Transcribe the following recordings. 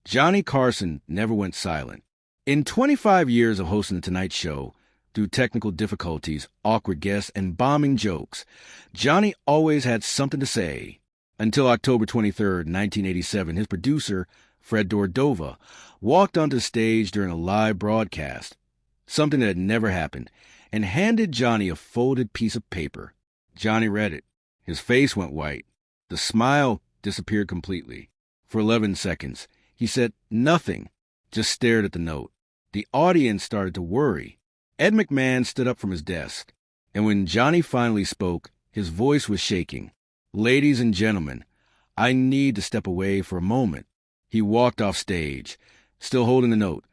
Johnny Carson never went silent. In 25 years of hosting The Tonight Show, through technical difficulties, awkward guests, and bombing jokes, Johnny always had something to say. Until October 23, 1987, his producer, Fred Dordova, walked onto the stage during a live broadcast, something that had never happened, and handed Johnny a folded piece of paper. Johnny read it. His face went white. The smile disappeared completely. For 11 seconds, he said nothing, just stared at the note. The audience started to worry. Ed McMahon stood up from his desk, and when Johnny finally spoke, his voice was shaking. "Ladies and gentlemen, I need to step away for a moment." He walked off stage, still holding the note,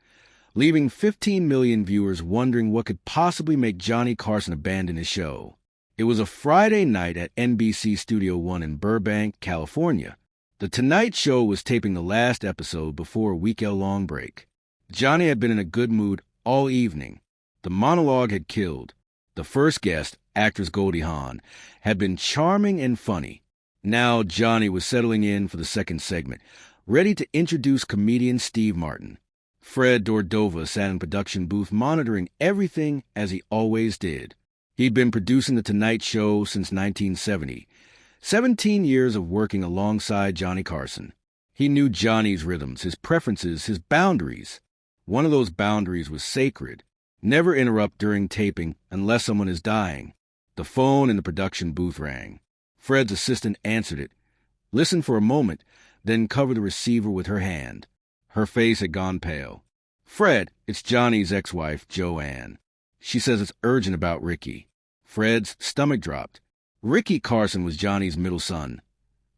leaving 15 million viewers wondering what could possibly make Johnny Carson abandon his show. It was a Friday night at NBC Studio One in Burbank, California. The Tonight Show was taping the last episode before a weekend-long break. Johnny had been in a good mood all evening. The monologue had killed. The first guest, actress Goldie Hawn, had been charming and funny. Now Johnny was settling in for the second segment, ready to introduce comedian Steve Martin. Fred Dordova sat in production booth monitoring everything as he always did. He'd been producing The Tonight Show since 1970. 17 years of working alongside Johnny Carson. He knew Johnny's rhythms, his preferences, his boundaries. One of those boundaries was sacred. Never interrupt during taping unless someone is dying. The phone in the production booth rang. Fred's assistant answered it, listened for a moment, then covered the receiver with her hand. Her face had gone pale. "Fred, it's Johnny's ex-wife, Joanne. She says it's urgent about Ricky." Fred's stomach dropped. Ricky Carson was Johnny's middle son,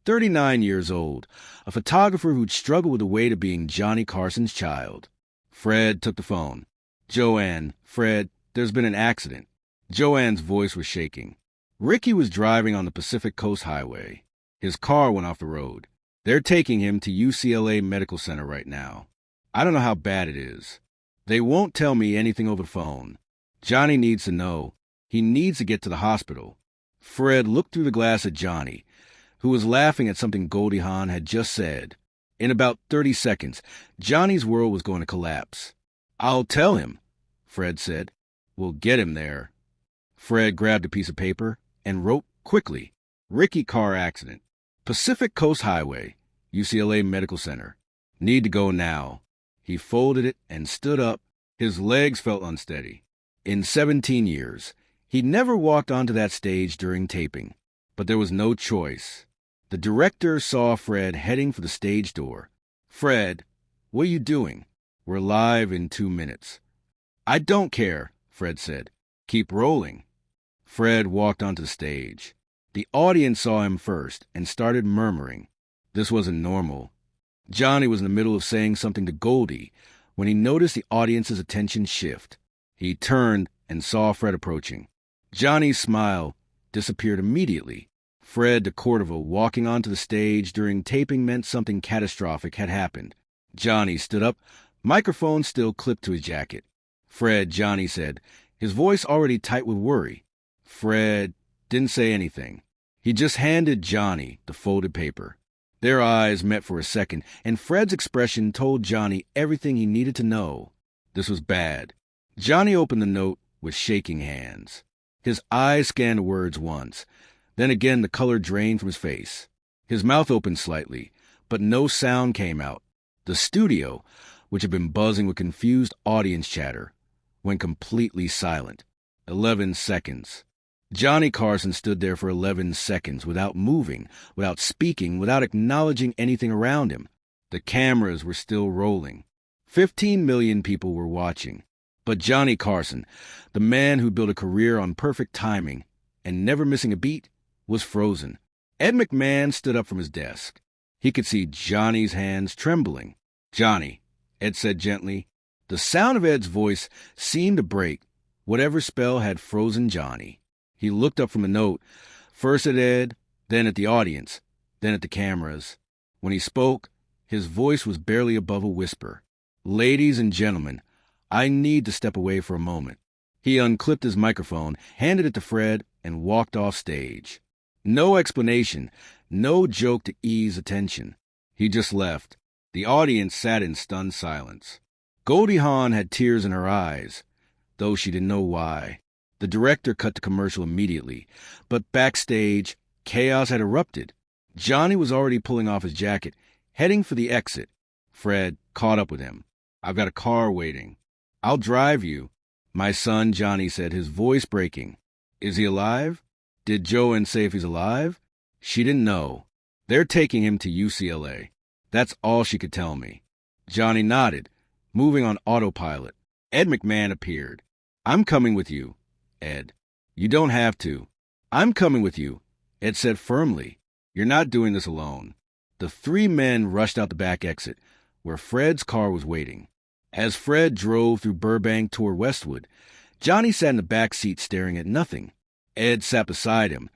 39 years old, a photographer who'd struggled with the weight of being Johnny Carson's child. Fred took the phone. "Joanne, Fred, there's been an accident." Joanne's voice was shaking. Ricky was driving on the Pacific Coast Highway. His car went off the road. "They're taking him to UCLA Medical Center right now. I don't know how bad it is. They won't tell me anything over the phone. Johnny needs to know. He needs to get to the hospital." Fred looked through the glass at Johnny, who was laughing at something Goldie Hawn had just said. In about 30 seconds, Johnny's world was going to collapse. "I'll tell him," Fred said. "We'll get him there." Fred grabbed a piece of paper and wrote quickly, "Ricky car accident. Pacific Coast Highway, UCLA Medical Center. Need to go now." He folded it and stood up. His legs felt unsteady. In 17 years, he'd never walked onto that stage during taping, but there was no choice. The director saw Fred heading for the stage door. "Fred, what are you doing? We're live in 2 minutes." "I don't care," Fred said. "Keep rolling." Fred walked onto the stage. The audience saw him first and started murmuring. This wasn't normal. Johnny was in the middle of saying something to Goldie when he noticed the audience's attention shift. He turned and saw Fred approaching. Johnny's smile disappeared immediately. Fred de Cordova walking onto the stage during taping meant something catastrophic had happened. Johnny stood up, microphone still clipped to his jacket. "Fred," Johnny said, his voice already tight with worry. Fred didn't say anything. He just handed Johnny the folded paper. Their eyes met for a second, and Fred's expression told Johnny everything he needed to know. This was bad. Johnny opened the note with shaking hands. His eyes scanned the words once. Then again the color drained from his face. His mouth opened slightly, but no sound came out. The studio, which had been buzzing with confused audience chatter, went completely silent. 11 seconds. Johnny Carson stood there for 11 seconds without moving, without speaking, without acknowledging anything around him. The cameras were still rolling. 15 million people were watching. But Johnny Carson, the man who built a career on perfect timing and never missing a beat, was frozen. Ed McMahon stood up from his desk. He could see Johnny's hands trembling. "Johnny," Ed said gently. The sound of Ed's voice seemed to break whatever spell had frozen Johnny. He looked up from the note, first at Ed, then at the audience, then at the cameras. When he spoke, his voice was barely above a whisper. "Ladies and gentlemen, I need to step away for a moment." He unclipped his microphone, handed it to Fred, and walked off stage. No explanation, no joke to ease attention. He just left. The audience sat in stunned silence. Goldie Hawn had tears in her eyes, though she didn't know why. The director cut to commercial immediately, but backstage, chaos had erupted. Johnny was already pulling off his jacket, heading for the exit. Fred caught up with him. "I've got a car waiting. I'll drive you." "My son," Johnny said, his voice breaking. "Is he alive? Did Joanne say if he's alive?" She didn't know. "They're taking him to UCLA. That's all she could tell me." Johnny nodded, moving on autopilot. Ed McMahon appeared. "I'm coming with you, Ed." "You don't have to." "I'm coming with you," Ed said firmly. "You're not doing this alone." The three men rushed out the back exit, where Fred's car was waiting. As Fred drove through Burbank toward Westwood, Johnny sat in the back seat staring at nothing. Ed sat beside him,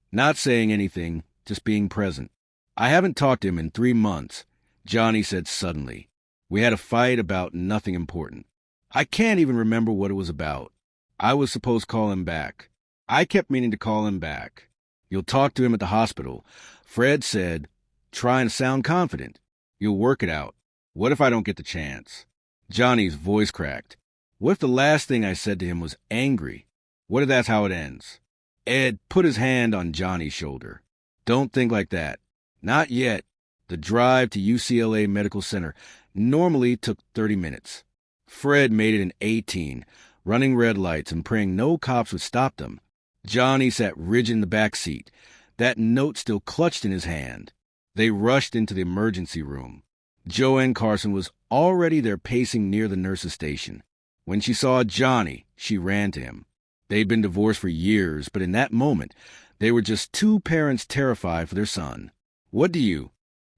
not saying anything, just being present. "I haven't talked to him in 3 months," Johnny said suddenly. "We had a fight about nothing important. I can't even remember what it was about. I was supposed to call him back. I kept meaning to call him back." "You'll talk to him at the hospital," Fred said, trying to sound confident. "You'll work it out. What if I don't get the chance?" Johnny's voice cracked. "What if the last thing I said to him was angry? What if that's how it ends?" Ed put his hand on Johnny's shoulder. "Don't think like that. Not yet." The drive to UCLA Medical Center normally took 30 minutes. Fred made it in 18, running red lights and praying no cops would stop them. Johnny sat rigid in the back seat, that note still clutched in his hand. They rushed into the emergency room. Joanne Carson was already there pacing near the nurse's station. When she saw Johnny, she ran to him. They'd been divorced for years, but in that moment, they were just two parents terrified for their son. "What do you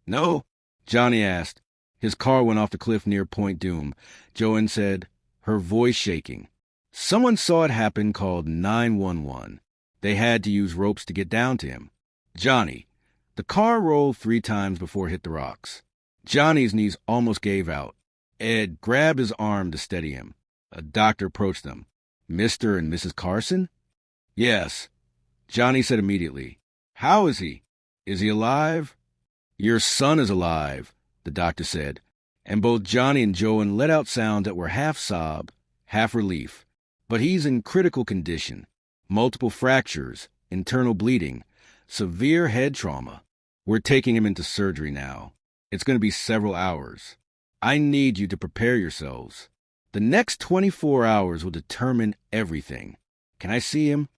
know?" Johnny asked. "His car went off the cliff near Point Doom," Joanne said, her voice shaking. "Someone saw it happen, called 911. They had to use ropes to get down to him." "Johnny." The car rolled 3 times before it hit the rocks. Johnny's knees almost gave out. Ed grabbed his arm to steady him. A doctor approached them. "Mr. and Mrs. Carson?" "Yes," Johnny said immediately. "How is he? Is he alive?" "Your son is alive," the doctor said, and both Johnny and Joanne let out sounds that were half sob, half relief. "But he's in critical condition. Multiple fractures, internal bleeding, severe head trauma. We're taking him into surgery now. It's going to be several hours. I need you to prepare yourselves. The next 24 hours will determine everything." "Can I see him?"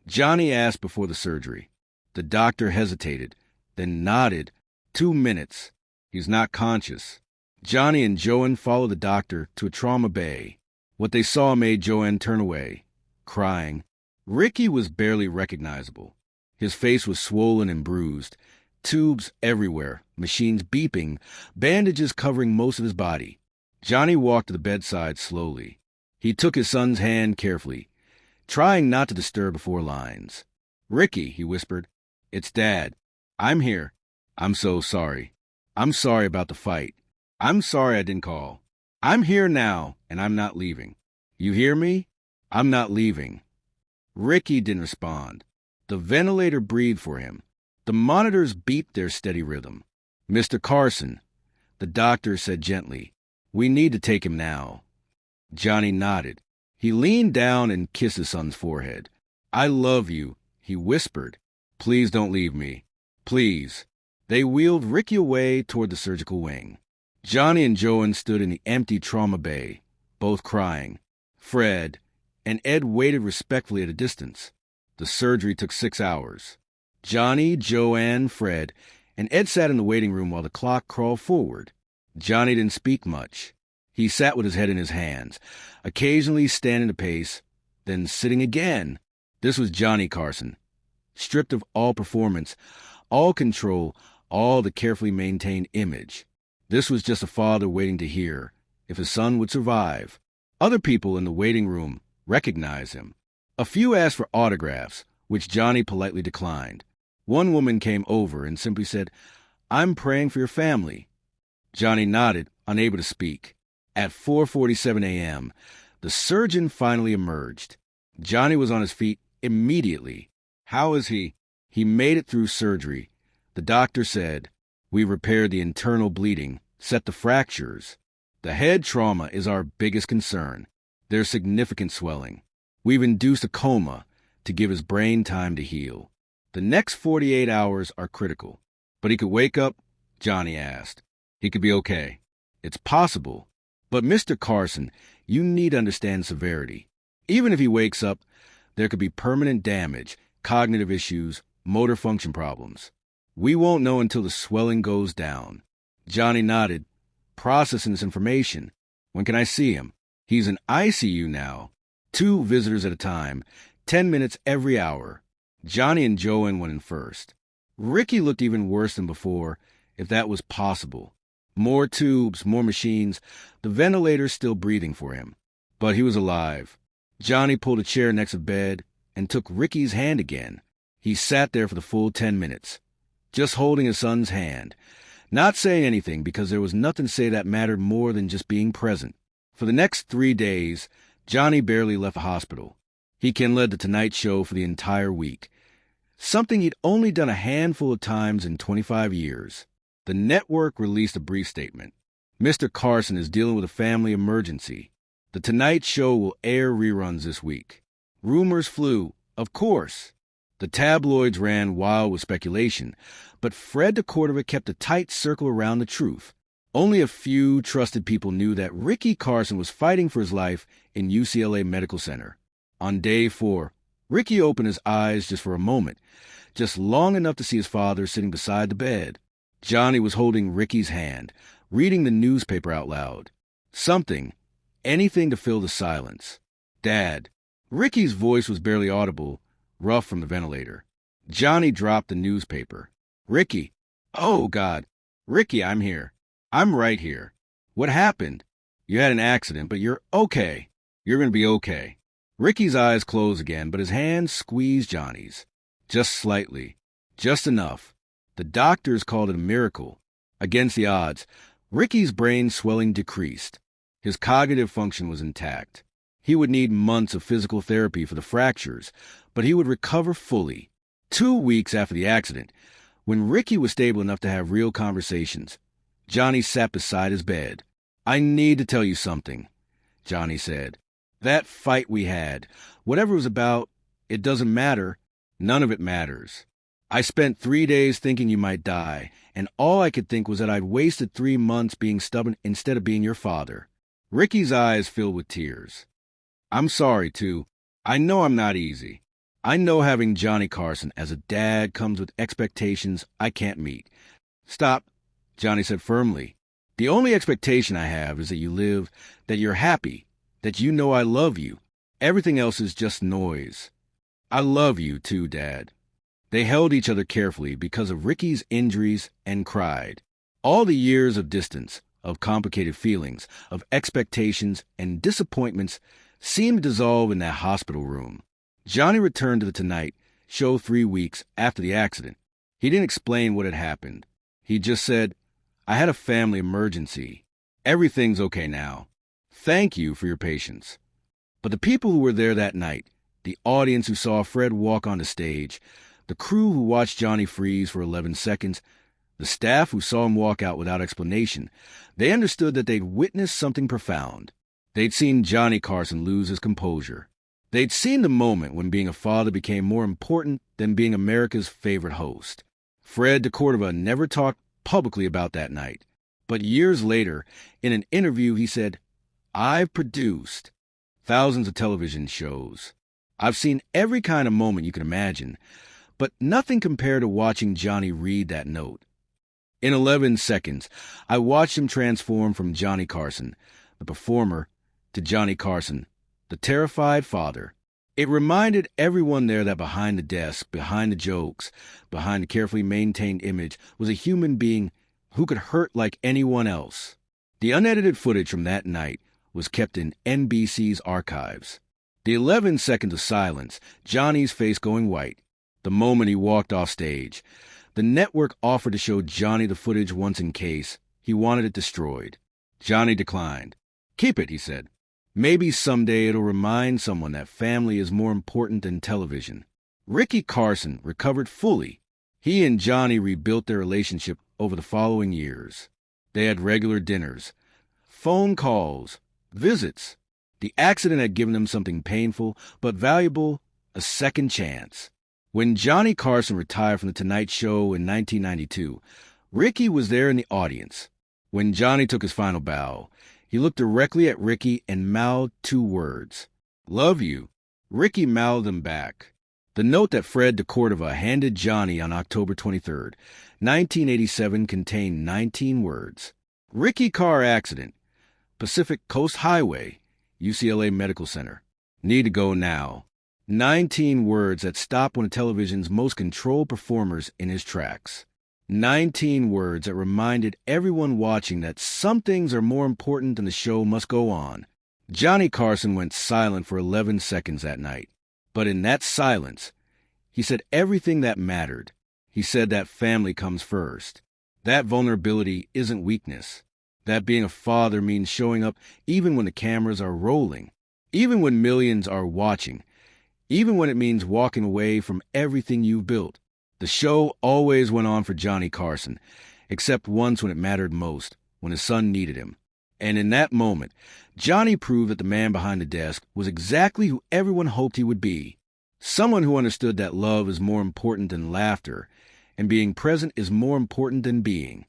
Johnny asked before the surgery. The doctor hesitated, then nodded. 2 minutes. He's not conscious." Johnny and Joanne followed the doctor to a trauma bay. What they saw made Joanne turn away, crying. Ricky was barely recognizable. His face was swollen and bruised. Tubes everywhere, machines beeping, bandages covering most of his body. Johnny walked to the bedside slowly. He took his son's hand carefully, trying not to disturb before lines. "Ricky," he whispered. "It's Dad. I'm here. I'm so sorry. I'm sorry about the fight. I'm sorry I didn't call. I'm here now, and I'm not leaving. You hear me? I'm not leaving." Ricky didn't respond. The ventilator breathed for him. The monitors beeped their steady rhythm. "Mr. Carson," the doctor said gently, "we need to take him now." Johnny nodded. He leaned down and kissed his son's forehead. "I love you," he whispered. "Please don't leave me. Please." They wheeled Ricky away toward the surgical wing. Johnny and Joanne stood in the empty trauma bay, both crying. Fred and Ed waited respectfully at a distance. The surgery took 6 hours. Johnny, Joanne, Fred, and Ed sat in the waiting room while the clock crawled forward. Johnny didn't speak much. He sat with his head in his hands, occasionally standing a pace, then sitting again. This was Johnny Carson, stripped of all performance, all control, all the carefully maintained image. This was just a father waiting to hear if his son would survive. Other people in the waiting room recognized him. A few asked for autographs, which Johnny politely declined. One woman came over and simply said, "I'm praying for your family." Johnny nodded, unable to speak. At 4:47 a.m., the surgeon finally emerged. Johnny was on his feet immediately. "How is he?" "He made it through surgery." The doctor said, "We repaired the internal bleeding. set the fractures. The head trauma is our biggest concern. There's significant swelling. We've induced a coma to give his brain time to heal. The next 48 hours are critical. But he could wake up? Johnny asked. He could be okay. It's possible. But Mr. Carson, you need to understand severity. Even if he wakes up, there could be permanent damage, cognitive issues, motor function problems. We won't know until the swelling goes down. Johnny nodded, processing this information. When can I see him? He's in ICU now. 2 visitors at a time, 10 minutes every hour. Johnny and Joanne went in first. Ricky looked even worse than before, if that was possible. More tubes, more machines, the ventilator still breathing for him. But he was alive. Johnny pulled a chair next to the bed and took Ricky's hand again. He sat there for the full 10 minutes, just holding his son's hand, not saying anything because there was nothing to say that mattered more than just being present. For the next 3 days, Johnny barely left the hospital. He led the Tonight Show for the entire week, something he'd only done a handful of times in 25 years. The network released a brief statement. Mr. Carson is dealing with a family emergency. The Tonight Show will air reruns this week. Rumors flew, of course. The tabloids ran wild with speculation, but Fred DeCordova kept a tight circle around the truth. Only a few trusted people knew that Ricky Carson was fighting for his life in UCLA Medical Center. On day 4, Ricky opened his eyes just for a moment, just long enough to see his father sitting beside the bed. Johnny was holding Ricky's hand, reading the newspaper out loud. Something, anything to fill the silence. Dad. Ricky's voice was barely audible, rough from the ventilator. Johnny dropped the newspaper. Ricky. Oh, God. Ricky, I'm here. I'm right here. What happened? You had an accident, but you're okay. You're going to be okay. Ricky's eyes closed again, but his hand squeezed Johnny's. Just slightly. Just enough. The doctors called it a miracle. Against the odds, Ricky's brain swelling decreased. His cognitive function was intact. He would need months of physical therapy for the fractures, but he would recover fully. 2 weeks after the accident, when Ricky was stable enough to have real conversations, Johnny sat beside his bed. I need to tell you something, Johnny said. That fight we had, whatever it was about, it doesn't matter. None of it matters. I spent 3 days thinking you might die, and all I could think was that I'd wasted 3 months being stubborn instead of being your father. Ricky's eyes filled with tears. I'm sorry, too. I know I'm not easy. I know having Johnny Carson as a dad comes with expectations I can't meet. Stop, Johnny said firmly. The only expectation I have is that you live, that you're happy, that you know I love you. Everything else is just noise. I love you, too, Dad. They held each other carefully because of Ricky's injuries and cried. All the years of distance, of complicated feelings, of expectations and disappointments seemed to dissolve in that hospital room. Johnny returned to the Tonight Show 3 weeks after the accident. He didn't explain what had happened. He just said, I had a family emergency. Everything's okay now. Thank you for your patience. But the people who were there that night, the audience who saw Fred walk on the stage, the crew who watched Johnny freeze for 11 seconds, the staff who saw him walk out without explanation, they understood that they'd witnessed something profound. They'd seen Johnny Carson lose his composure. They'd seen the moment when being a father became more important than being America's favorite host. Fred DeCordova never talked publicly about that night, but years later, in an interview, he said, I've produced thousands of television shows. I've seen every kind of moment you can imagine, but nothing compared to watching Johnny read that note. In 11 seconds, I watched him transform from Johnny Carson, the performer, to Johnny Carson, the terrified father. It reminded everyone there that behind the desk, behind the jokes, behind the carefully maintained image, was a human being who could hurt like anyone else. The unedited footage from that night was kept in NBC's archives. The 11 seconds of silence, Johnny's face going white, the moment he walked off stage. The network offered to show Johnny the footage once in case he wanted it destroyed. Johnny declined. Keep it, he said. Maybe someday it'll remind someone that family is more important than television. Ricky Carson recovered fully. He and Johnny rebuilt their relationship over the following years. They had regular dinners, phone calls, visits. The accident had given them something painful but valuable, a second chance. When Johnny Carson retired from The Tonight Show in 1992, Ricky was there in the audience. When Johnny took his final bow, he looked directly at Ricky and mouthed 2 words. "Love you." Ricky mouthed them back. The note that Fred DeCordova handed Johnny on October 23, 1987 contained 19 words. Ricky car accident. Pacific Coast Highway, UCLA Medical Center. Need to go now. 19 words that stopped one of television's most controlled performers in his tracks. 19 words that reminded everyone watching that some things are more important than the show must go on. Johnny Carson went silent for 11 seconds that night. But in that silence, he said everything that mattered. He said that family comes first. That vulnerability isn't weakness. That being a father means showing up even when the cameras are rolling, even when millions are watching, even when it means walking away from everything you've built. The show always went on for Johnny Carson, except once when it mattered most, when his son needed him. And in that moment, Johnny proved that the man behind the desk was exactly who everyone hoped he would be. Someone who understood that love is more important than laughter, and being present is more important than being.